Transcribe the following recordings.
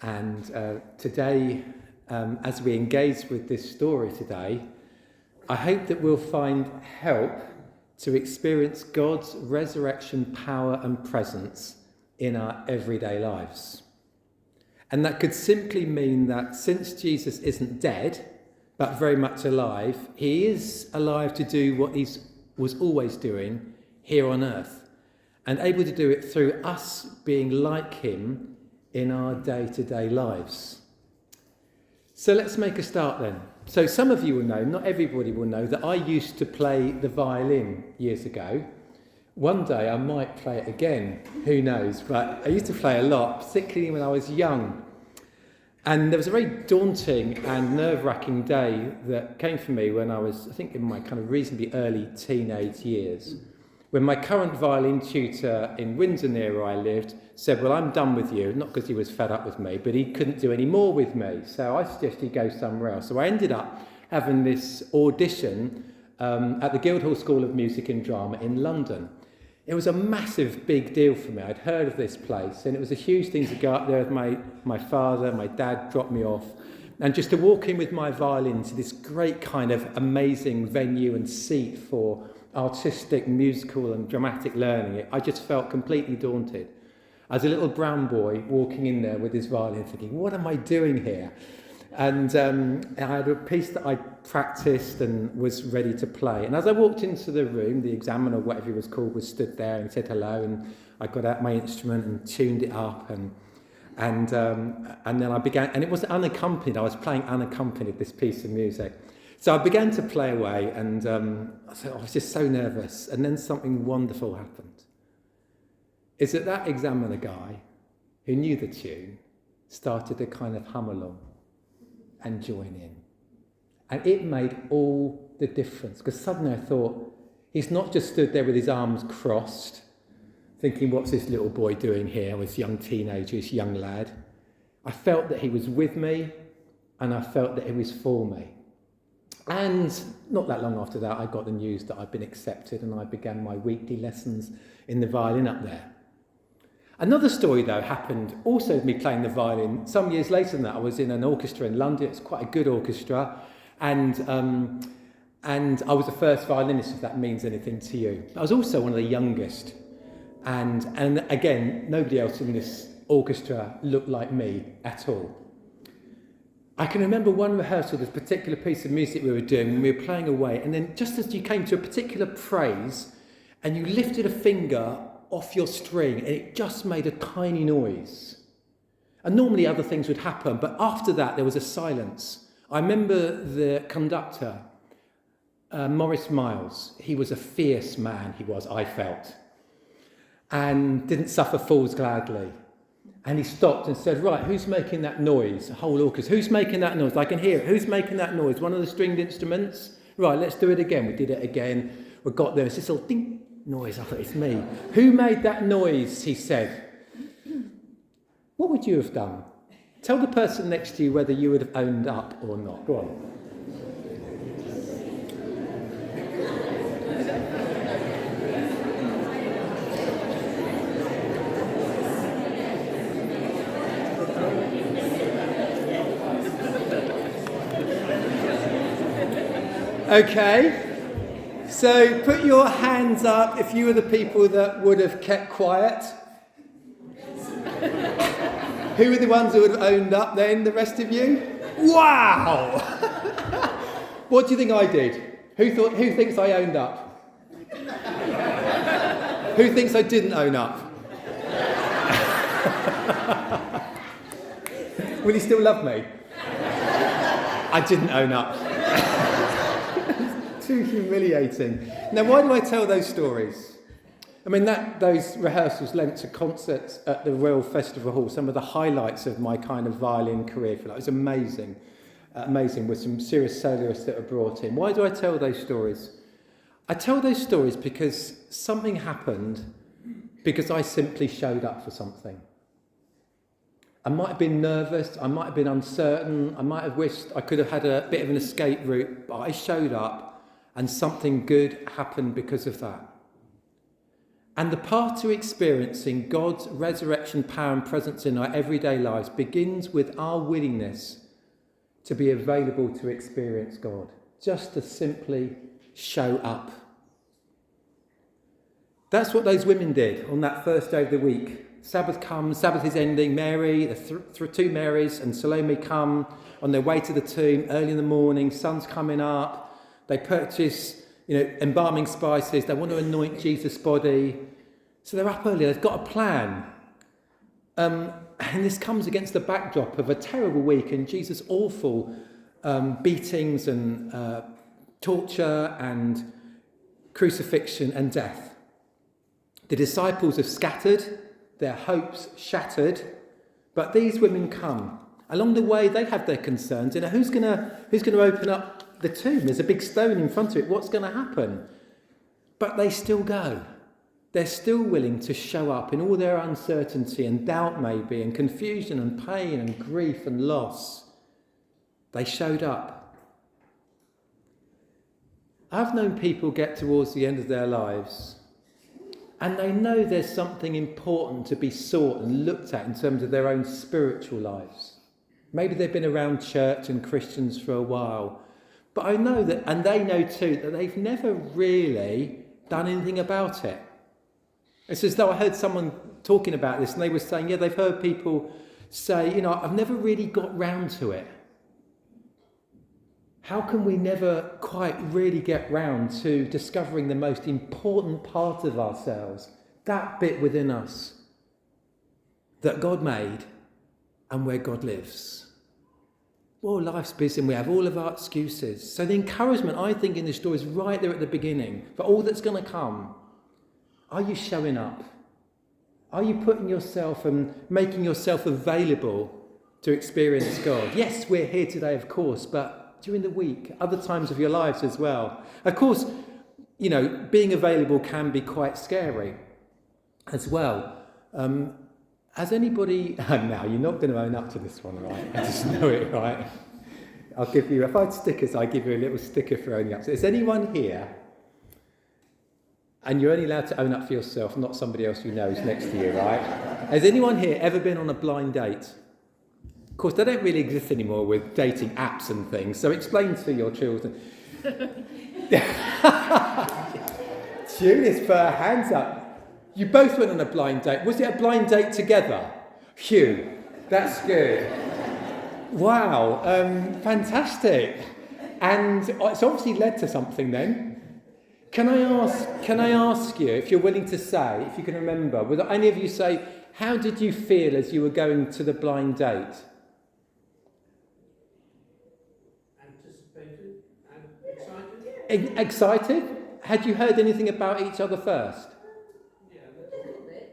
And today, as we engage with this story today, I hope that we'll find help to experience God's resurrection power and presence in our everyday lives. And that could simply mean that since Jesus isn't dead, but very much alive, he is alive to do what he was always doing here on earth, and able to do it through us being like him in our day-to-day lives. So let's make a start then. So some of you will know, not everybody will know, that I used to play the violin years ago. One day I might play it again, who knows, but I used to play a lot, particularly when I was young. And there was a very daunting and nerve-wracking day that came for me when I was, I think, in my kind of reasonably early teenage years, when my current violin tutor in Windsor, near where I lived, said, well, I'm done with you, not because he was fed up with me, but he couldn't do any more with me. So I suggested he go somewhere else. So I ended up having this audition at the Guildhall School of Music and Drama in London. It was a massive, big deal for me. I'd heard of this place, and it was a huge thing to go up there with my father. My dad dropped me off, and just to walk in with my violin to this great kind of amazing venue and seat for artistic, musical and dramatic learning. I just felt completely daunted. As a little brown boy walking in there with his violin thinking, what am I doing here? And I had a piece that I practiced and was ready to play. And as I walked into the room, the examiner, whatever he was called, was stood there and said hello. And I got out my instrument and tuned it up. And then I began, and it was unaccompanied. I was playing unaccompanied, this piece of music. So I began to play away, and I was just so nervous. And then something wonderful happened. Is that examiner guy who knew the tune started to kind of hum along and join in. And it made all the difference, because suddenly I thought, he's not just stood there with his arms crossed, thinking, what's this little boy doing here, this young teenager, this young lad. I felt that he was with me, and I felt that he was for me. And not that long after that, I got the news that I'd been accepted, and I began my weekly lessons in the violin up there. Another story, though, happened also with me playing the violin. Some years later than that, I was in an orchestra in London. It's quite a good orchestra. And I was the first violinist, if that means anything to you. I was also one of the youngest. And again, nobody else in this orchestra looked like me at all. I can remember one rehearsal, this particular piece of music we were doing, when we were playing away, and then just as you came to a particular phrase, and you lifted a finger off your string, and it just made a tiny noise. And normally other things would happen, but after that there was a silence. I remember the conductor, Maurice Miles. He was a fierce man, I felt, and didn't suffer fools gladly. And he stopped and said, right, who's making that noise? The whole orchestra, who's making that noise? I can hear it. Who's making that noise? One of the stringed instruments? Right, let's do it again. We did it again. We got there. It's this little ding noise. I thought, it's me. Who made that noise? He said. What would you have done? Tell the person next to you whether you would have owned up or not. Go on. Okay, so put your hands up if you were the people that would have kept quiet. Who were the ones who would have owned up then, the rest of you? Wow! What do you think I did? Who thinks I owned up? Who thinks I didn't own up? Will you still love me? I didn't own up. Too humiliating. Now, why do I tell those stories? I mean, those rehearsals lent to concerts at the Royal Festival Hall, some of the highlights of my kind of violin career. It was amazing, with some serious soloists that were brought in. Why do I tell those stories? I tell those stories because something happened because I simply showed up for something. I might have been nervous, I might have been uncertain, I might have wished I could have had a bit of an escape route, but I showed up and something good happened because of that. And the path to experiencing God's resurrection power and presence in our everyday lives begins with our willingness to be available to experience God, just to simply show up. That's what those women did on that first day of the week. Sabbath comes, Sabbath is ending. Mary, the two Marys and Salome come on their way to the tomb early in the morning. Sun's coming up. They purchase, embalming spices. They want to anoint Jesus' body. So they're up early. They've got a plan. And this comes against the backdrop of a terrible week and Jesus' awful beatings and torture and crucifixion and death. The disciples have scattered, their hopes shattered, but these women come. Along the way, they have their concerns. Who's going to open up the tomb? There's a big stone in front of it. What's going to happen? But they still go. They're still willing to show up in all their uncertainty and doubt maybe, and confusion and pain and grief and loss. They showed up. I've known people get towards the end of their lives and they know there's something important to be sought and looked at in terms of their own spiritual lives. Maybe they've been around church and Christians for a while, but I know that, and they know too, that they've never really done anything about it. It's as though I heard someone talking about this and they were saying, they've heard people say, I've never really got round to it. How can we never quite really get round to discovering the most important part of ourselves, that bit within us that God made and where God lives? Well, life's busy and we have all of our excuses. So the encouragement, I think, in this story is right there at the beginning for all that's going to come. Are you showing up? Are you putting yourself and making yourself available to experience God? Yes, we're here today, of course, but during the week, other times of your lives as well. Of course, being available can be quite scary as well. Has anybody... Now, you're not going to own up to this one, right? I just know it, right? I'll give you... If I had stickers, I'd give you a little sticker for owning up. So is anyone here... And you're only allowed to own up for yourself, not somebody else you know who's next to you, right? Has anyone here ever been on a blind date? Of course, they don't really exist anymore with dating apps and things, so explain to your children. Judith put her hands up. You both went on a blind date. Was it a blind date together? Phew, that's good. Wow, fantastic. And it's obviously led to something then. Can I ask you, if you're willing to say, if you can remember, would any of you say, how did you feel as you were going to the blind date? Anticipated and excited. Excited? Had you heard anything about each other first? Yeah,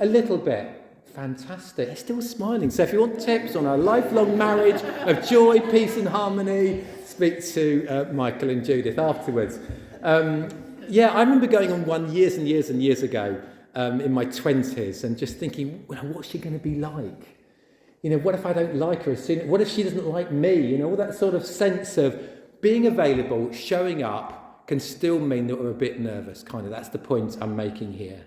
a little bit. Fantastic. They're still smiling. So if you want tips on a lifelong marriage of joy, peace and harmony, speak to Michael and Judith afterwards. I remember going on one years and years and years ago in my 20s and just thinking, what's she going to be like? What if I don't like her as soon? What if she doesn't like me? All that sort of sense of being available, showing up can still mean that we're a bit nervous, kind of. That's the point I'm making here.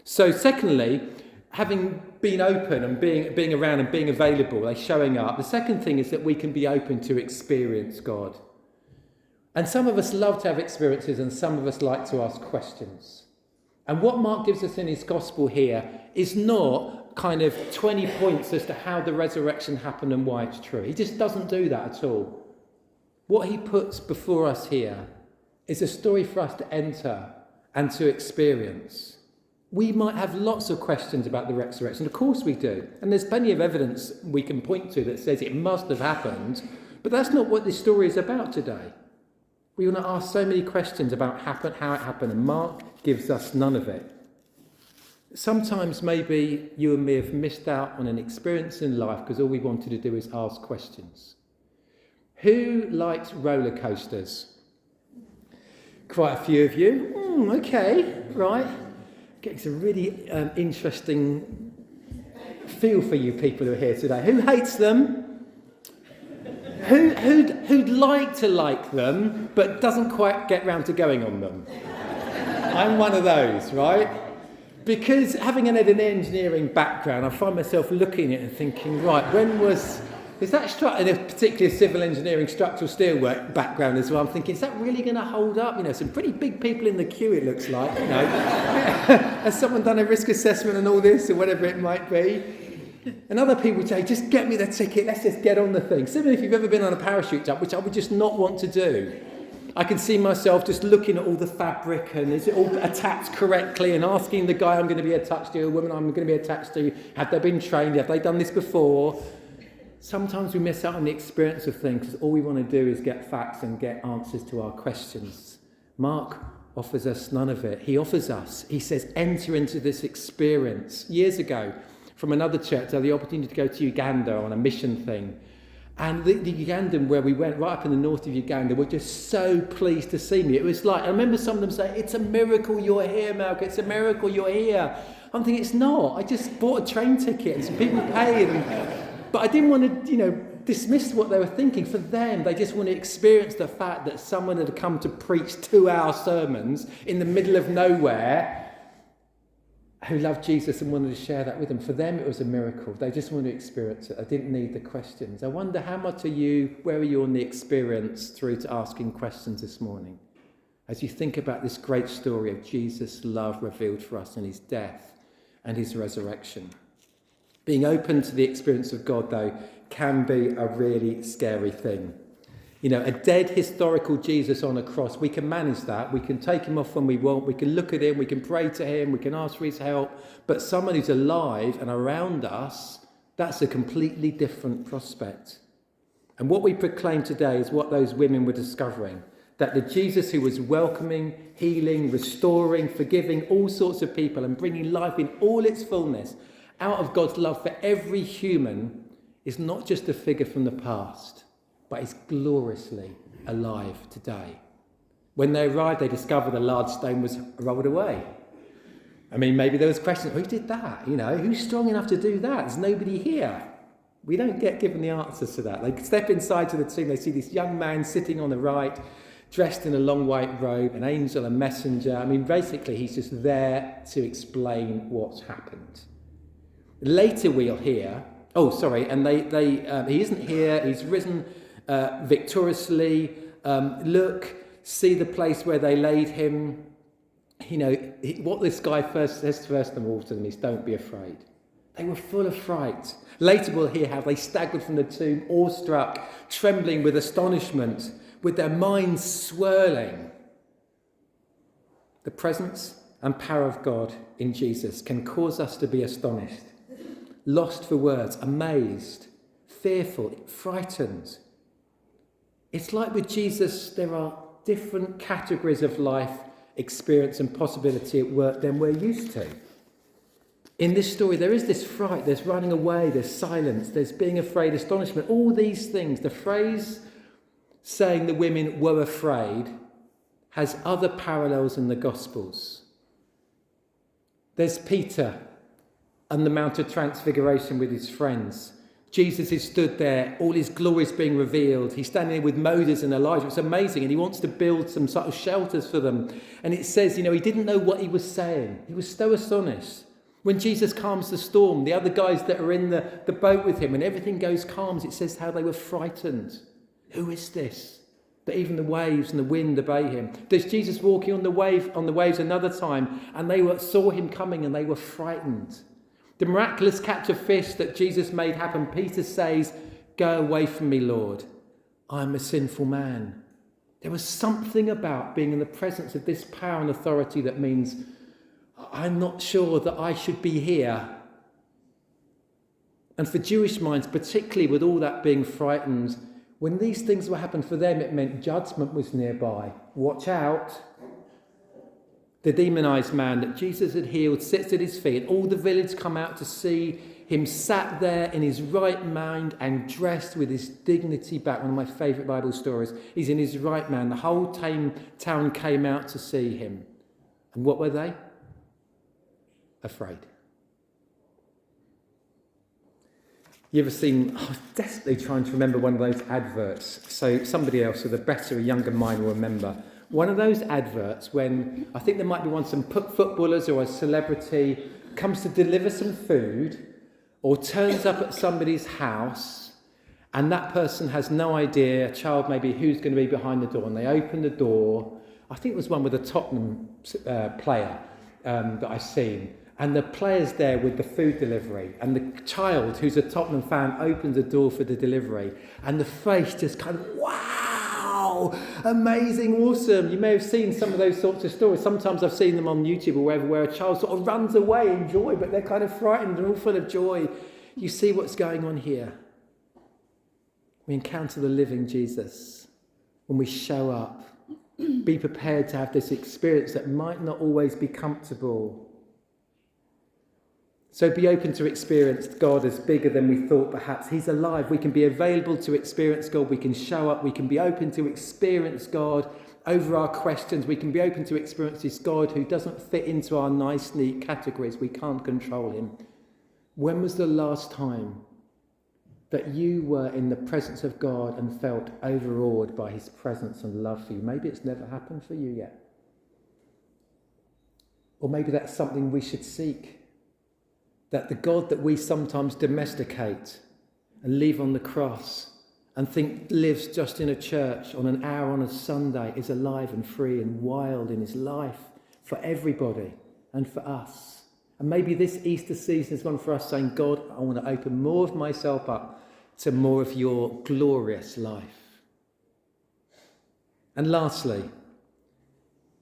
So secondly, having been open and being around and being available, like showing up, the second thing is that we can be open to experience God. And some of us love to have experiences and some of us like to ask questions. And what Mark gives us in his gospel here is not kind of 20 points as to how the resurrection happened and why it's true. He just doesn't do that at all. What he puts before us here is a story for us to enter and to experience. We might have lots of questions about the resurrection. Of course we do. And there's plenty of evidence we can point to that says it must have happened. But that's not what this story is about today. We want to ask so many questions about how it happened, and Mark gives us none of it. Sometimes maybe you and me have missed out on an experience in life because all we wanted to do is ask questions. Who likes roller coasters? Quite a few of you. Okay, right. Getting some really interesting feel for you people who are here today. Who hates them? Who'd like to like them, but doesn't quite get round to going on them? I'm one of those, right? Because having an engineering background, I find myself looking at it and thinking, right, when was... Is that and a particularly civil engineering, structural steelwork background as well? I'm thinking, is that really going to hold up? Some pretty big people in the queue, it looks like, Has someone done a risk assessment and all this, or whatever it might be? And other people say, just get me the ticket, let's just get on the thing. Similarly, if you've ever been on a parachute jump, which I would just not want to do. I can see myself just looking at all the fabric and is it all attached correctly, and asking the guy I'm going to be attached to, the woman I'm going to be attached to, have they been trained, have they done this before? Sometimes we miss out on the experience of things because all we want to do is get facts and get answers to our questions. Mark offers us none of it. He says, enter into this experience. Years ago, from another church, I had the opportunity to go to Uganda on a mission thing. And the Ugandan, where we went, right up in the north of Uganda, were just so pleased to see me. It was like, I remember some of them saying, it's a miracle you're here, Malcolm, it's a miracle you're here. I'm thinking, it's not. I just bought a train ticket and some people paid. But I didn't want to, dismiss what they were thinking. For them, they just want to experience the fact that someone had come to preach 2-hour sermons in the middle of nowhere who loved Jesus and wanted to share that with them. For them, it was a miracle. They just wanted to experience it. They didn't need the questions. I wonder where are you on the experience through to asking questions this morning? As you think about this great story of Jesus' love revealed for us in his death and his resurrection. Being open to the experience of God, though, can be a really scary thing. A dead historical Jesus on a cross, we can manage that. We can take him off when we want. We can look at him. We can pray to him. We can ask for his help. But someone who's alive and around us, that's a completely different prospect. And what we proclaim today is what those women were discovering. That the Jesus who was welcoming, healing, restoring, forgiving all sorts of people and bringing life in all its fullness out of God's love for every human is not just a figure from the past, but is gloriously alive today. When they arrived, they discovered a large stone was rolled away. Maybe there was questions, who did that? Who's strong enough to do that? There's nobody here. We don't get given the answers to that. They step inside to the tomb, they see this young man sitting on the right, dressed in a long white robe, an angel, a messenger. Basically, he's just there to explain what's happened. Later we'll hear, he isn't here, he's risen victoriously. Look, see the place where they laid him. What this guy first says first of all to them is, don't be afraid. They were full of fright. Later we'll hear how they staggered from the tomb, awestruck, trembling with astonishment, with their minds swirling. The presence and power of God in Jesus can cause us to be astonished, lost for words, amazed, fearful, frightened. It's like with Jesus, there are different categories of life, experience and possibility at work than we're used to. In this story, there is this fright, there's running away, there's silence, there's being afraid, astonishment, all these things. The phrase saying the women were afraid has other parallels in the Gospels. There's Peter on the Mount of Transfiguration with his friends. Jesus is stood there, all his glory is being revealed. He's standing there with Moses and Elijah. It's amazing, and he wants to build some sort of shelters for them. And it says, he didn't know what he was saying. He was so astonished. When Jesus calms the storm, the other guys that are in the boat with him, and everything goes calm, it says how they were frightened. Who is this? But even the waves and the wind obey him. There's Jesus walking on the waves another time, and they saw him coming and they were frightened. The miraculous catch of fish that Jesus made happen, Peter says, "Go away from me, Lord. I'm a sinful man." There was something about being in the presence of this power and authority that means, I'm not sure that I should be here. And for Jewish minds, particularly with all that being frightened, when these things were happening for them, it meant judgment was nearby. Watch out. The demonized man that Jesus had healed sits at his feet. All the village come out to see him sat there in his right mind and dressed with his dignity back. One of my favourite Bible stories. He's in his right mind. The whole town came out to see him. And what were they? Afraid. You ever seen, I was desperately trying to remember one of those adverts. So somebody else with a better, younger mind will remember One of those adverts when, I think there might be one, some footballers or a celebrity comes to deliver some food or turns up at somebody's house and that person has no idea, a child maybe, who's going to be behind the door. And they open the door. I think it was one with a Tottenham player that I've seen. And the player's there with the food delivery. And the child, who's a Tottenham fan, opens the door for the delivery. And the face just kind of, wow, amazing, awesome. You may have seen some of those sorts of stories. Sometimes I've seen them on YouTube or wherever, where a child sort of runs away in joy, but they're kind of frightened and all full of joy. You see what's going on here. We encounter the living Jesus. When we show up, be prepared to have this experience that might not always be comfortable. So be open to experience God as bigger than we thought perhaps. He's alive. We can be available to experience God. We can show up. We can be open to experience God over our questions. We can be open to experience this God who doesn't fit into our nice, neat categories. We can't control him. When was the last time that you were in the presence of God and felt overawed by his presence and love for you? Maybe it's never happened for you yet. Or maybe that's something we should seek. That the God that we sometimes domesticate and leave on the cross and think lives just in a church on an hour on a Sunday is alive and free and wild in his life for everybody and for us. And maybe this Easter season is one for us saying, God, I want to open more of myself up to more of your glorious life. And lastly,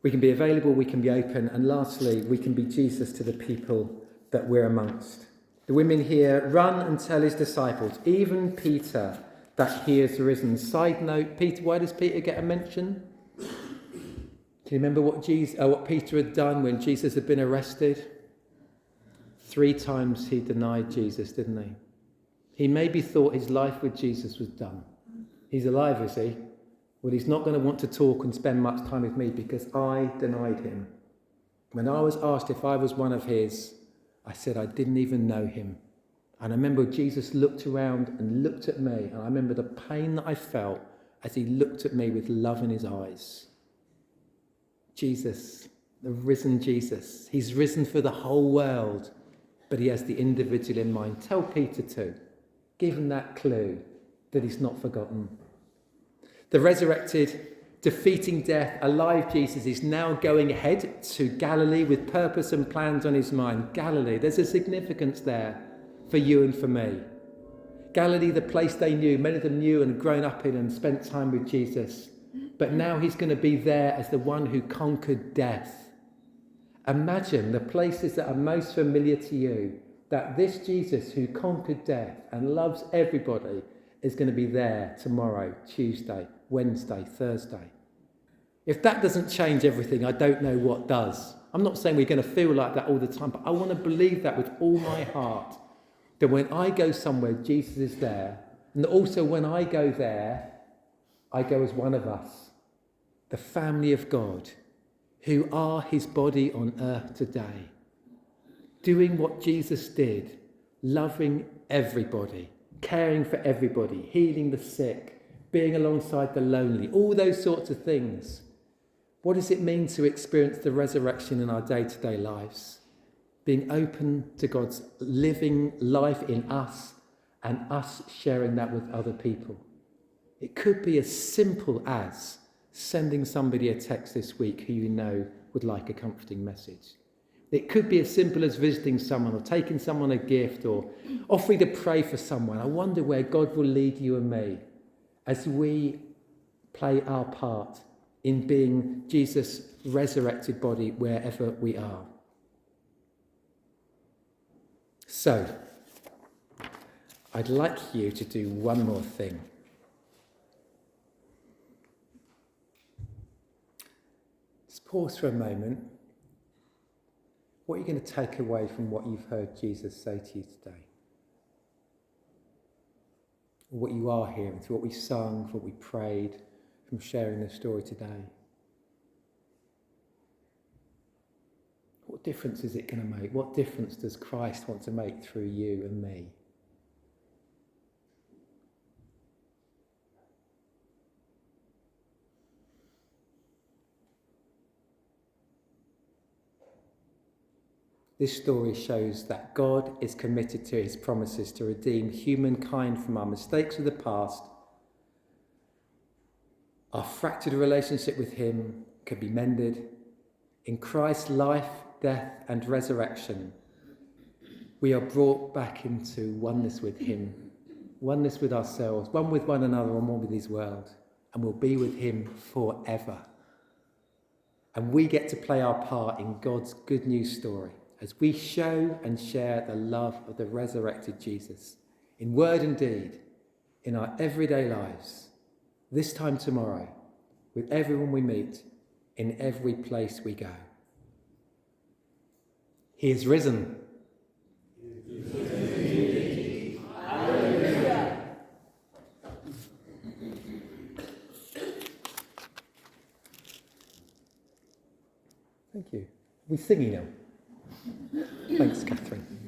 we can be available, we can be open, and lastly, we can be Jesus to the people that we're amongst. The women here, run and tell his disciples, even Peter, that he has risen. Side note, Peter, why does Peter get a mention? Do you remember what Peter had done when Jesus had been arrested? 3 times he denied Jesus, didn't he? He maybe thought his life with Jesus was done. He's alive, is he? Well, he's not going to want to talk and spend much time with me because I denied him. When I was asked if I was one of his, I said I didn't even know him. And I remember Jesus looked around and looked at me, and I remember the pain that I felt as he looked at me with love in his eyes. Jesus, the risen Jesus. He's risen for the whole world, but he has the individual in mind. Tell Peter to. Give him that clue that he's not forgotten. The resurrected, defeating death, alive Jesus is now going ahead to Galilee with purpose and plans on his mind. Galilee, there's a significance there for you and for me. Galilee, the place they knew, many of them knew and had grown up in and spent time with Jesus. But now he's going to be there as the one who conquered death. Imagine the places that are most familiar to you, that this Jesus who conquered death and loves everybody is going to be there tomorrow, Tuesday, Wednesday, Thursday. If that doesn't change everything, I don't know what does. I'm not saying we're going to feel like that all the time, but I want to believe that with all my heart, that when I go somewhere, Jesus is there, and that also when I go there, I go as one of us, the family of God, who are his body on earth today, doing what Jesus did, loving everybody, caring for everybody, healing the sick, being alongside the lonely, all those sorts of things. What does it mean to experience the resurrection in our day-to-day lives? Being open to God's living life in us and us sharing that with other people. It could be as simple as sending somebody a text this week who you know would like a comforting message. It could be as simple as visiting someone or taking someone a gift or offering to pray for someone. I wonder where God will lead you and me as we play our part in being Jesus' resurrected body wherever we are. So, I'd like you to do one more thing. Just pause for a moment. What are you going to take away from what you've heard Jesus say to you today? Or what you are hearing, through what we sung, what we prayed, from sharing this story today? What difference is it going to make? What difference does Christ want to make through you and me? This story shows that God is committed to his promises to redeem humankind from our mistakes of the past. Our fractured relationship with him can be mended. In Christ's life, death, and resurrection, we are brought back into oneness with him, oneness with ourselves, one with one another, and one with his world, and we'll be with him forever. And we get to play our part in God's good news story as we show and share the love of the resurrected Jesus in word and deed, in our everyday lives, this time tomorrow, with everyone we meet, in every place we go. He is risen. Thank you. We're singing now. Thanks, Catherine.